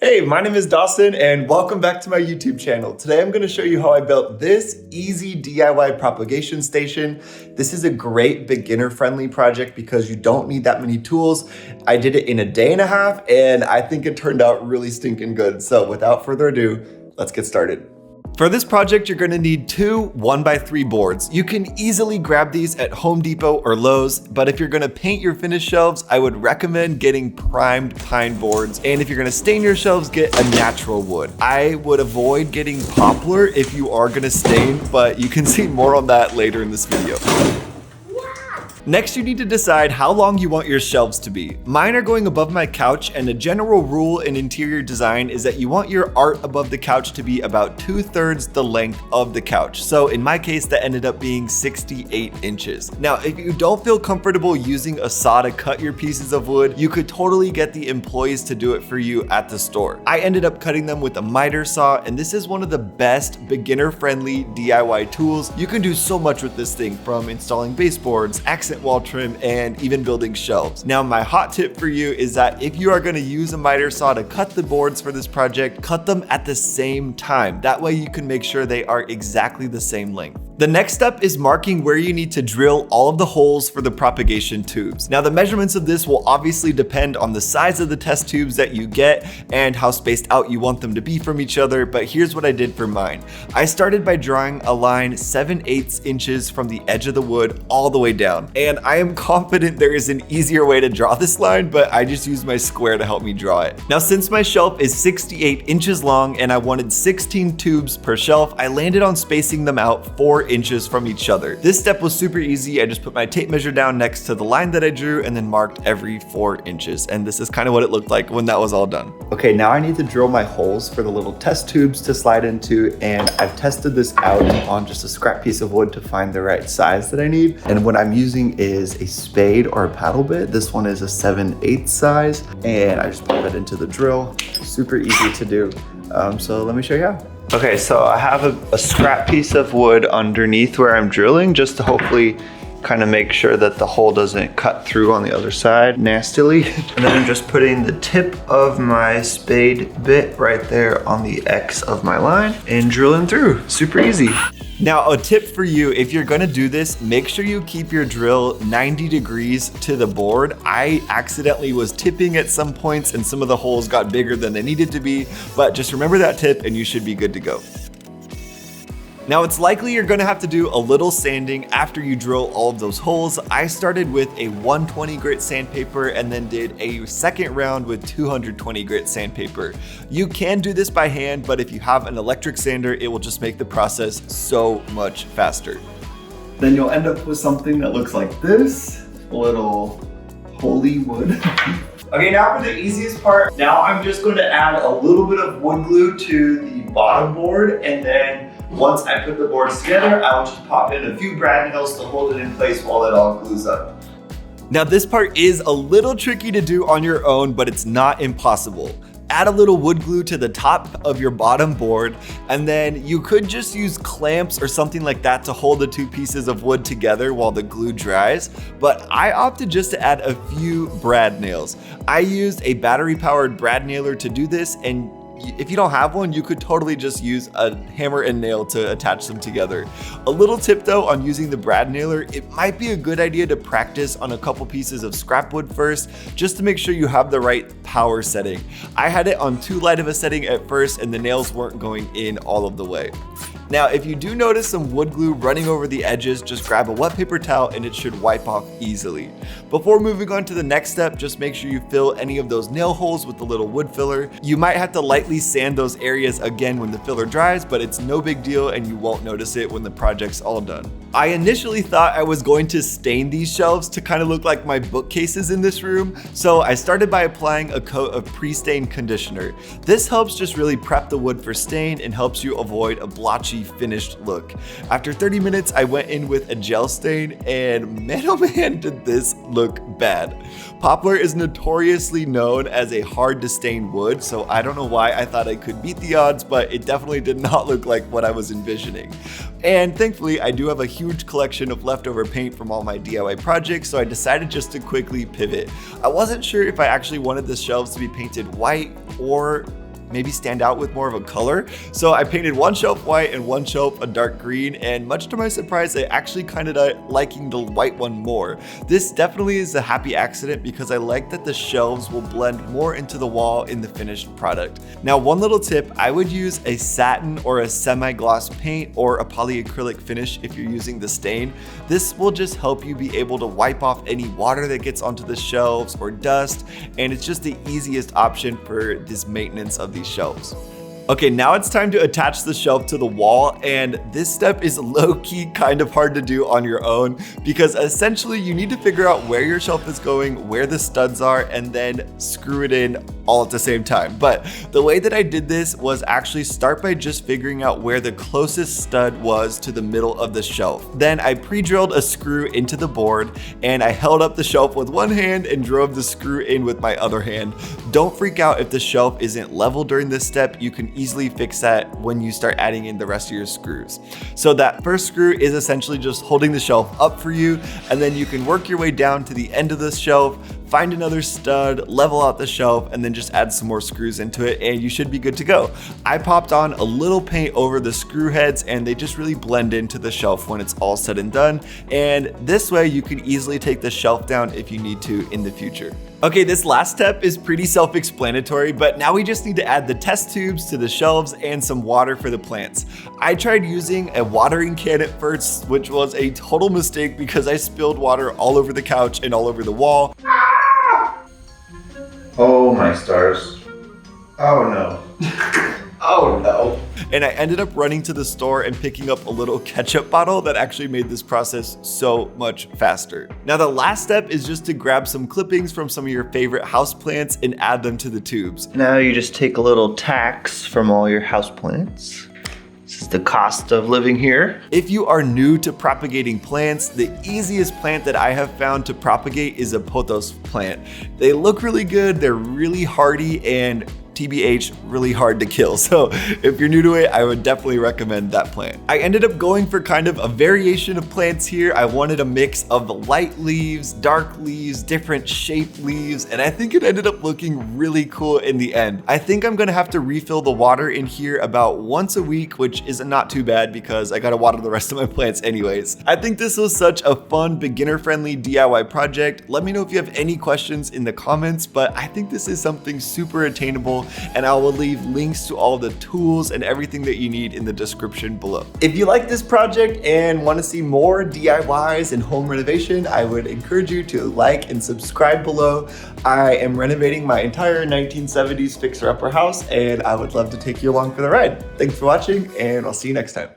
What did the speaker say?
Hey, my name is Dawson and welcome back to my YouTube channel. Today I'm going to show you how I built this easy DIY propagation station. This is a great beginner-friendly project because you don't need that many tools. I did it in a day and a half and I think it turned out really stinking good. So without further ado, let's get started. For this project, you're gonna need two 1x3 boards. You can easily grab these at Home Depot or Lowe's, but if you're gonna paint your finished shelves, I would recommend getting primed pine boards. And if you're gonna stain your shelves, get a natural wood. I would avoid getting poplar if you are gonna stain, but you can see more on that later in this video. Next, you need to decide how long you want your shelves to be. Mine are going above my couch, and a general rule in interior design is that you want your art above the couch to be about 2/3 the length of the couch. So in my case, that ended up being 68 inches. Now, if you don't feel comfortable using a saw to cut your pieces of wood, you could totally get the employees to do it for you at the store. I ended up cutting them with a miter saw, and this is one of the best beginner-friendly DIY tools. You can do so much with this thing, from installing baseboards, accent wall trim, and even building shelves. Now, my hot tip for you is that if you are going to use a miter saw to cut the boards for this project, cut them at the same time. That way you can make sure they are exactly the same length. The next step is marking where you need to drill all of the holes for the propagation tubes. Now, the measurements of this will obviously depend on the size of the test tubes that you get and how spaced out you want them to be from each other, but here's what I did for mine. I started by drawing a line 7/8 inches from the edge of the wood all the way down. And I am confident there is an easier way to draw this line, but I just used my square to help me draw it. Now, since my shelf is 68 inches long and I wanted 16 tubes per shelf, I landed on spacing them out 4 inches from each other. This step was super easy. I just put my tape measure down next to the line that I drew and then marked every 4 inches. And this is kind of what it looked like when that was all done. Okay, now I need to drill my holes for the little test tubes to slide into, and I've tested this out on just a scrap piece of wood to find the right size that I need. And what I'm using is a spade or a paddle bit. This one is a 7/8 size, and I just put that into the drill. Super easy to do. So let me show you how. Okay, so I have a scrap piece of wood underneath where I'm drilling, just to hopefully kind of make sure that the hole doesn't cut through on the other side nastily. And then I'm just putting the tip of my spade bit right there on the X of my line and drilling through. Super easy. Now, a tip for you, if you're gonna do this, make sure you keep your drill 90 degrees to the board. I accidentally was tipping at some points and some of the holes got bigger than they needed to be, but just remember that tip and you should be good to go. Now, it's likely you're gonna have to do a little sanding after you drill all of those holes. I started with a 120 grit sandpaper and then did a second round with 220 grit sandpaper. You can do this by hand, but if you have an electric sander, it will just make the process so much faster. Then you'll end up with something that looks like this, a little holy wood. Okay, now for the easiest part. Now I'm just going to add a little bit of wood glue to the bottom board, and then once I put the boards together, I'll just pop in a few brad nails to hold it in place while it all glues up. Now, this part is a little tricky to do on your own, but it's not impossible. Add a little wood glue to the top of your bottom board, and then you could just use clamps or something like that to hold the two pieces of wood together while the glue dries. But I opted just to add a few brad nails. I used a battery-powered brad nailer to do this, and if you don't have one, you could totally just use a hammer and nail to attach them together. A little tip though on using the brad nailer, it might be a good idea to practice on a couple pieces of scrap wood first, just to make sure you have the right power setting. I had it on too light of a setting at first and the nails weren't going in all of the way. Now, if you do notice some wood glue running over the edges, just grab a wet paper towel and it should wipe off easily. Before moving on to the next step, just make sure you fill any of those nail holes with the little wood filler. You might have to lightly sand those areas again when the filler dries, but it's no big deal and you won't notice it when the project's all done. I initially thought I was going to stain these shelves to kind of look like my bookcases in this room, so I started by applying a coat of pre-stain conditioner. This helps just really prep the wood for stain and helps you avoid a blotchy finished look. After 30 minutes, I went in with a gel stain, and man oh man did this look bad. Poplar is notoriously known as a hard to stain wood, so I don't know why I thought I could beat the odds, but it definitely did not look like what I was envisioning. And thankfully, I do have a huge collection of leftover paint from all my DIY projects, so I decided just to quickly pivot. I wasn't sure if I actually wanted the shelves to be painted white or maybe stand out with more of a color. So I painted one shelf white and one shelf a dark green, and much to my surprise, I actually kind of liking the white one more. This definitely is a happy accident because I like that the shelves will blend more into the wall in the finished product. Now, one little tip, I would use a satin or a semi-gloss paint or a polyacrylic finish if you're using the stain. This will just help you be able to wipe off any water that gets onto the shelves or dust, and it's just the easiest option for this maintenance of these shelves. Okay, now it's time to attach the shelf to the wall, and this step is low-key kind of hard to do on your own because essentially you need to figure out where your shelf is going, where the studs are, and then screw it in all at the same time. But the way that I did this was actually start by just figuring out where the closest stud was to the middle of the shelf. Then I pre-drilled a screw into the board, and I held up the shelf with one hand and drove the screw in with my other hand. Don't freak out if the shelf isn't level during this step. You can easily fix that when you start adding in the rest of your screws. So that first screw is essentially just holding the shelf up for you, and then you can work your way down to the end of the shelf, find another stud, level out the shelf, and then just add some more screws into it, and you should be good to go. I popped on a little paint over the screw heads, and they just really blend into the shelf when it's all said and done. And this way you can easily take the shelf down if you need to in the future. Okay, this last step is pretty self-explanatory, but now we just need to add the test tubes to the shelves and some water for the plants. I tried using a watering can at first, which was a total mistake because I spilled water all over the couch and all over the wall. Oh my stars. Oh no. Oh no. And I ended up running to the store and picking up a little ketchup bottle that actually made this process so much faster. Now the last step is just to grab some clippings from some of your favorite houseplants and add them to the tubes. Now you just take a little tax from all your houseplants. This is the cost of living here. If you are new to propagating plants, the easiest plant that I have found to propagate is a pothos plant. They look really good, they're really hardy, and TBH, really hard to kill. So if you're new to it, I would definitely recommend that plant. I ended up going for kind of a variation of plants here. I wanted a mix of light leaves, dark leaves, different shaped leaves, and I think it ended up looking really cool in the end. I think I'm gonna have to refill the water in here about once a week, which is not too bad because I gotta water the rest of my plants anyways. I think this was such a fun, beginner-friendly DIY project. Let me know if you have any questions in the comments, but I think this is something super attainable, and I will leave links to all the tools and everything that you need in the description below. If you like this project and want to see more DIYs and home renovation, I would encourage you to like and subscribe below. I am renovating my entire 1970s fixer-upper house, and I would love to take you along for the ride. Thanks for watching, and I'll see you next time.